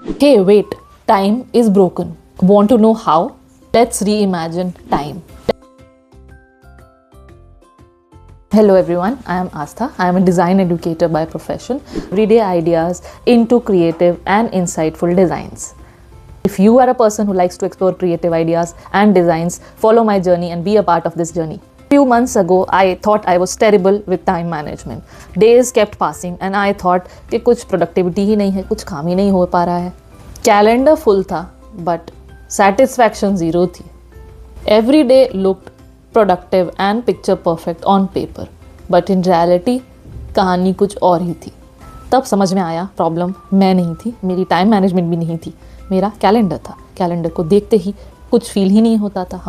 Hey, wait, time is broken. Want to know how? Let's reimagine time. Hello everyone, I am Astha. I am a design educator by profession. Everyday ideas into creative and insightful designs. If you are a person who likes to explore creative ideas and designs, follow my journey and be a part of this journey. Few months ago, I thought I was terrible with time management. Days kept passing and I thought कि कुछ productivity ही नहीं है, कुछ काम ही नहीं हो पा रहा है. Calendar full था, but satisfaction zero थी. Every day looked productive and picture perfect on paper, but in reality कहानी कुछ और ही थी. तब समझ में आया प्रॉब्लम मैं नहीं थी, मेरी टाइम मैनेजमेंट भी नहीं थी, मेरा कैलेंडर था. कैलेंडर को देखते ही कुछ फील ही नहीं होता था,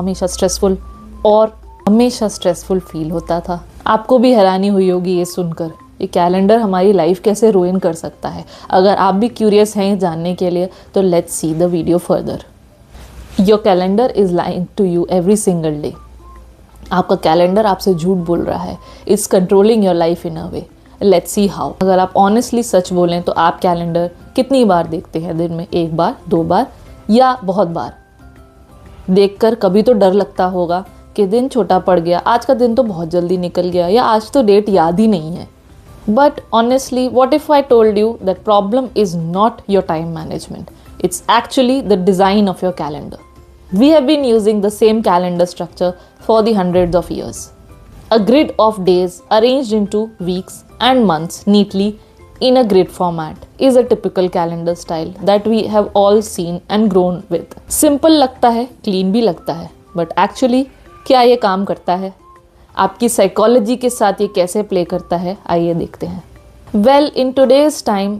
हमेशा स्ट्रेसफुल फील होता था. आपको भी हैरानी हुई होगी ये सुनकर, ये कैलेंडर हमारी लाइफ कैसे रुइन कर सकता है. अगर आप भी क्यूरियस हैं जानने के लिए तो let's see the video further. Your calendar is lying to you every single day. आपका कैलेंडर आपसे झूठ बोल रहा है. It's controlling your life in a way. Let's see how. अगर आप ऑनेस्टली सच बोलें तो आप कैलेंडर कितनी बार देखते हैं दिन में? 1 बार, 2 बार या बहुत बार? देखकर कभी तो डर लगता होगा कि दिन छोटा पड़ गया, आज का दिन तो बहुत जल्दी निकल गया, या आज तो डेट याद ही नहीं है. But honestly what if I told you that problem is not your time management, it's actually the design of your calendar. We have been using the same calendar structure for the hundreds of years. A grid of days arranged into weeks and months neatly in a grid format is a typical calendar style that we have all seen and grown with. Simple लगता है, clean भी लगता है, but actually क्या ये काम करता है? आपकी साइकोलॉजी के साथ ये कैसे प्ले करता है, आइए देखते हैं. Well, in today's time,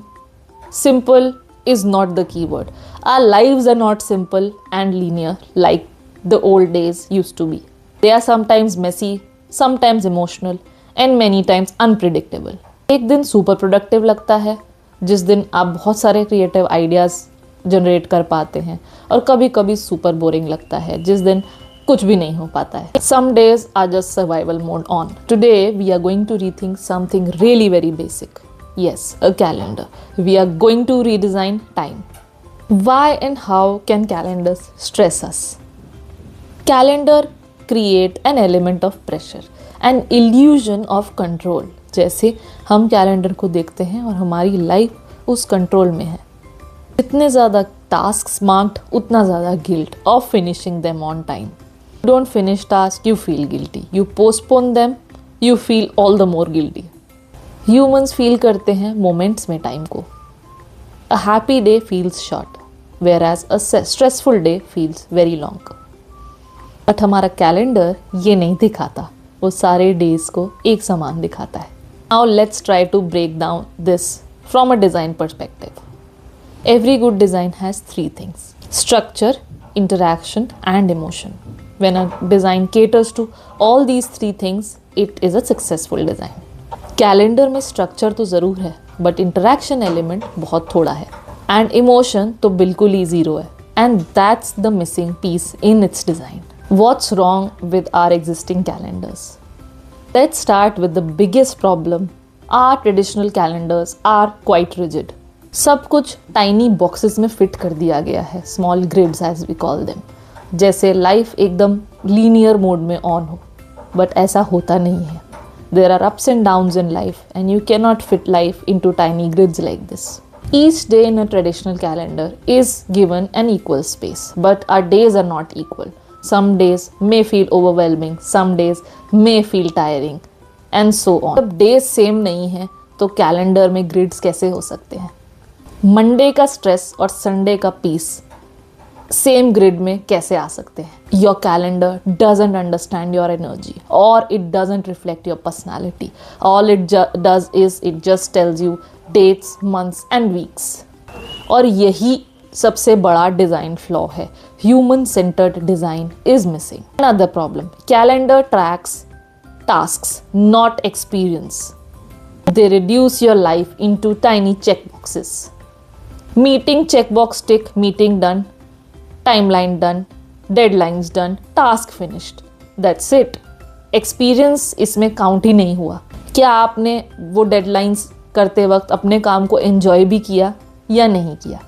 simple is not the keyword. Our lives are not simple and linear like the old days used to be. They are sometimes messy, sometimes emotional and many times unpredictable. एक दिन super productive लगता है जिस दिन आप बहुत सारे creative ideas generate कर पाते हैं, और कभी कभी सुपर बोरिंग लगता है जिस दिन कुछ भी नहीं हो पाता है. Some days are just survival mode on. Today we are going to rethink something really very basic. Yes, a calendar. We are going to redesign time. Why and how can calendars stress us? Calendar create an element of pressure, an illusion of control. जैसे हम calendar को देखते हैं और हमारी life उस control में है. जितने ज़्यादा टास्क मार्क्ड उतना ज़्यादा guilt of finishing them on time. You don't finish task, you feel guilty. You postpone them, you feel all the more guilty. Humans feel करते हैं मोमेंट्स में टाइम को. A happy day feels short, whereas a stressful day feels very long. But हमारा calendar ये नहीं दिखाता, वो सारे डेज को एक समान दिखाता है. Now let's try to break down this from a design perspective. Every good design has 3 things: structure, interaction and emotion. When a design caters to all these 3 things, it is a successful design. Calendar में structure तो ज़रूर है, but interaction element बहुत थोड़ा है, and emotion तो बिल्कुल ही ज़ीरो है, and that's the missing piece in its design. What's wrong with our existing calendars? Let's start with the biggest problem. Our traditional calendars are quite rigid. सब कुछ tiny boxes में fit कर दिया गया है, small grids as we call them. जैसे life एकदम linear mode में ऑन हो, बट ऐसा होता नहीं है. There are ups and downs in life, and you cannot fit life into tiny grids like this. Each day in a traditional calendar is given an equal space, but our days are not equal. Some days may feel overwhelming, some days may feel tiring, and so on. जब days same नहीं है तो calendar में grids कैसे हो सकते हैं? Monday का स्ट्रेस और संडे का पीस सेम ग्रिड में कैसे आ सकते हैं? Your calendar doesn't understand your energy, और it doesn't reflect your personality. All it does is it just tells you dates, months and weeks. और यही सबसे बड़ा डिज़ाइन फ्लॉ है. Human centred design is missing. Another problem, calendar tracks tasks, not experience. They reduce your life into tiny checkboxes. Meeting checkbox tick, meeting done, timeline done, deadlines done, task finished. That's it. Experience इसमें count ही नहीं हुआ. क्या आपने वो deadlines करते वक्त अपने काम को एंजॉय भी किया या नहीं किया?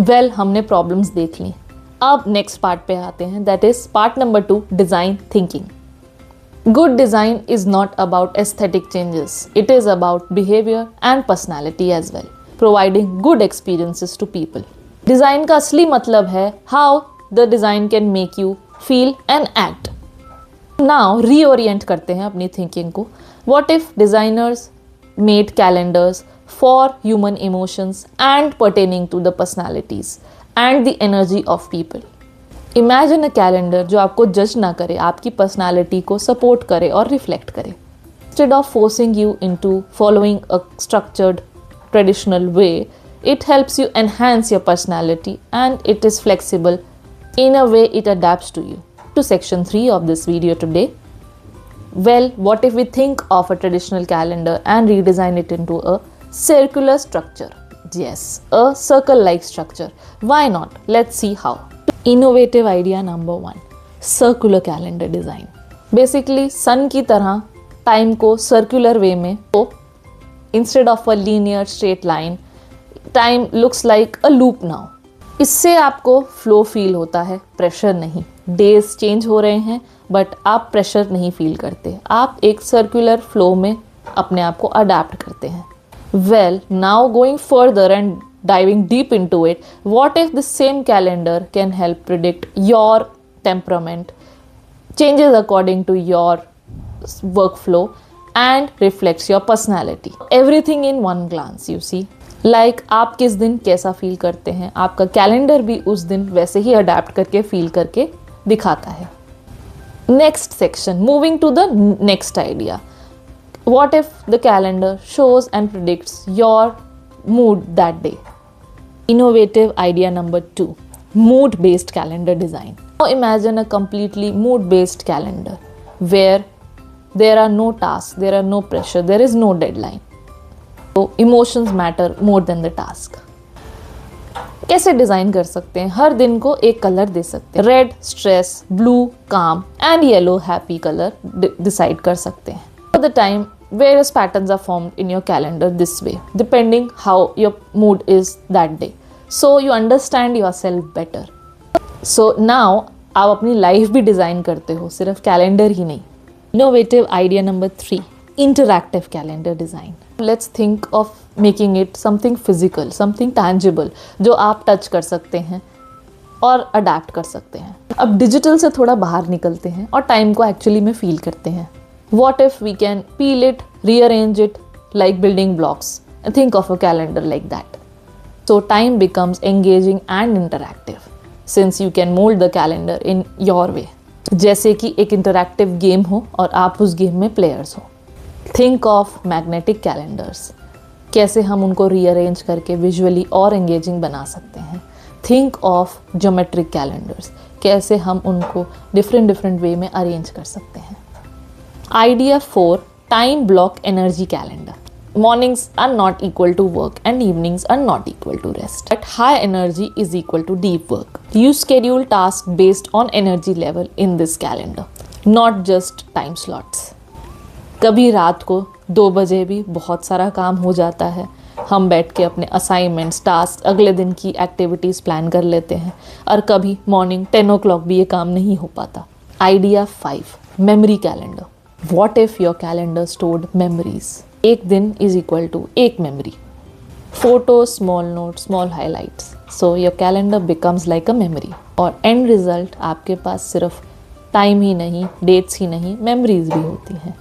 वेल हमने प्रॉब्लम्स देख ली, अब नेक्स्ट पार्ट पे आते हैं, that is part number 2, design thinking. Good design is not about aesthetic changes. It is about behavior and personality as well, providing good experiences to people. Design का असली मतलब है how the design can make you feel and act. Now reorient करते हैं अपनी thinking को. What if designers made calendars for human emotions and pertaining to the personalities and the energy of people? Imagine a calendar जो आपको जज ना करे, आपकी पर्सनालिटी को सपोर्ट करे और रिफ्लेक्ट करे. Instead of forcing you into following a structured traditional way, it helps you enhance your personality and it is flexible in a way it adapts to you. To section 3 of this video today. Well, what if we think of a traditional calendar and redesign it into a circular structure? Yes, a circle-like structure. Why not? Let's see how. Innovative idea number 1, circular calendar design. Basically sun की तरह time को circular way में, तो instead of a linear straight line, time looks like a loop now. इससे आपको flow feel होता है, pressure नहीं. Days change हो रहे हैं but आप pressure नहीं feel करते, आप एक circular flow में अपने आप को adapt करते हैं. Well, now going further and diving deep into it, what if the same calendar can help predict your temperament, changes according to your workflow and reflects your personality? Everything in one glance, you see. Like आप किस दिन कैसा feel करते हैं, आपका calendar भी उस दिन वैसे ही अडेप्ट करके फील करके दिखाता है. Next section, moving to the next idea. What if the calendar shows and predicts your mood that day? Innovative idea number 2, mood-based calendar design. Now imagine a completely mood-based calendar where there are no tasks, there are no pressure, there is no deadline. So emotions matter more than the task. कैसे design कर सकते हैं? हर दिन को एक colour दे सकते हैं. Red stress, blue काम and yellow happy colour decide कर सकते हैं. For the time, various patterns are formed in your calendar this way, depending how your mood is that day. So you understand yourself better. So now आप अपनी life भी design करते हो, सिर्फ calendar ही नहीं. Innovative idea number 3, interactive calendar design. Let's think of making it something physical, something tangible, जो आप touch कर सकते हैं और अडेप्ट कर सकते हैं. अब डिजिटल से थोड़ा बाहर निकलते हैं और टाइम को एक्चुअली में फील करते हैं. What if we can peel it, rearrange it like building blocks and think of a calendar like that? So time becomes engaging and interactive since you can mold the calendar in your way. जैसे कि एक interactive game हो और आप उस game में players हो. Think of magnetic calendars. कैसे हम उनको rearrange करके visually और engaging बना सकते हैं. Think of geometric calendars. कैसे हम उनको different way में arrange कर सकते हैं. Idea 4, time block energy calendar. Mornings are not equal to work and evenings are not equal to rest. But high energy is equal to deep work. You schedule tasks based on energy level in this calendar, not just time slots. कभी रात को 2 बजे भी बहुत सारा काम हो जाता है. हम बैठ के अपने असाइनमेंट्स, टास्क, अगले दिन की एक्टिविटीज़ प्लान कर लेते हैं और कभी मॉर्निंग 10 o'clock भी ये काम नहीं हो पाता. Idea 5, memory calendar. What if your calendar stored memories? एक दिन is equal to एक memory. Photos, small notes, small highlights. So your calendar becomes like a memory. और end result आपके पास सिर्फ टाइम ही नहीं, डेट्स ही नहीं, मेमोरीज भी होती हैं.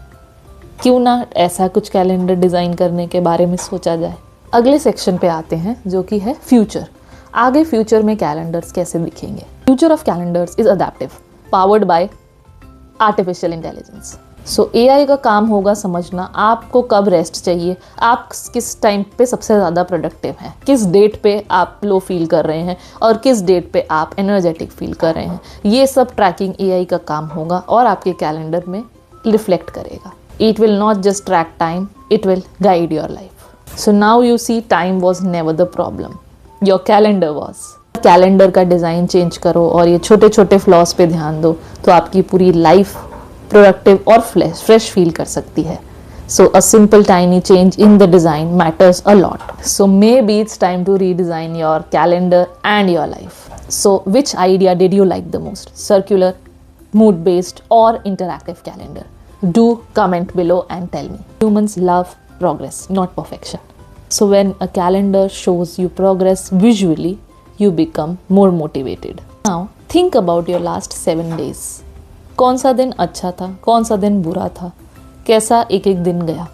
क्यों ना ऐसा कुछ कैलेंडर डिज़ाइन करने के बारे में सोचा जाए. अगले सेक्शन पे आते हैं जो कि है फ्यूचर. आगे फ्यूचर में कैलेंडर्स कैसे दिखेंगे. Future of calendars is adaptive, powered by artificial intelligence. So AI का काम होगा समझना आपको कब रेस्ट चाहिए, आप किस टाइम पे सबसे ज़्यादा प्रोडक्टिव हैं, किस डेट पे आप लो फील कर रहे हैं और किस डेट पे आप एनर्जेटिक फील कर रहे हैं. ये सब ट्रैकिंग AI का काम होगा और आपके कैलेंडर में रिफ्लेक्ट करेगा. It will not just track time, it will guide your life. So now you see time was never the problem, your calendar was. Calendar का डिज़ाइन चेंज करो और ये छोटे छोटे फ्लॉज पे ध्यान दो तो आपकी पूरी लाइफ प्रोडक्टिव और फ्रेश फील कर सकती है. So a simple tiny change in the design matters a lot. So maybe it's time to redesign your calendar and your life. So which idea did you like the most? Circular, mood based or interactive calendar? Do comment below and tell me. Humans love progress, not perfection. So when a calendar shows you progress visually, you become more motivated. Now think about your last 7 days. कौन सा दिन अच्छा था, कौन सा दिन बुरा था, कैसा एक एक दिन गया.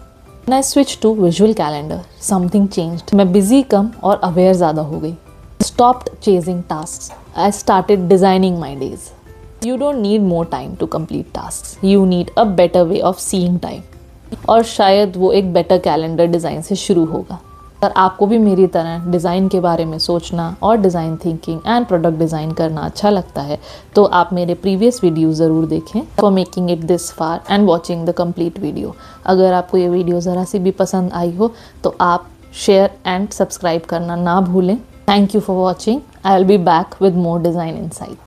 When I switched to visual calendar, something changed. मैं busy कम और aware ज़्यादा हो गई. Stopped chasing tasks. I started designing my days. You don't need more time to complete tasks. You need a better way of seeing time. और शायद वो एक better calendar design से शुरू होगा. अगर आपको भी मेरी तरह डिज़ाइन के बारे में सोचना और design thinking and product design करना अच्छा लगता है तो आप मेरे प्रीवियस वीडियो ज़रूर देखें for making it this far and watching the complete video. अगर आपको ये वीडियो ज़रा सी भी पसंद आई हो तो आप शेयर एंड सब्सक्राइब करना ना भूलें. Thank you for watching. I will be back with more design insight.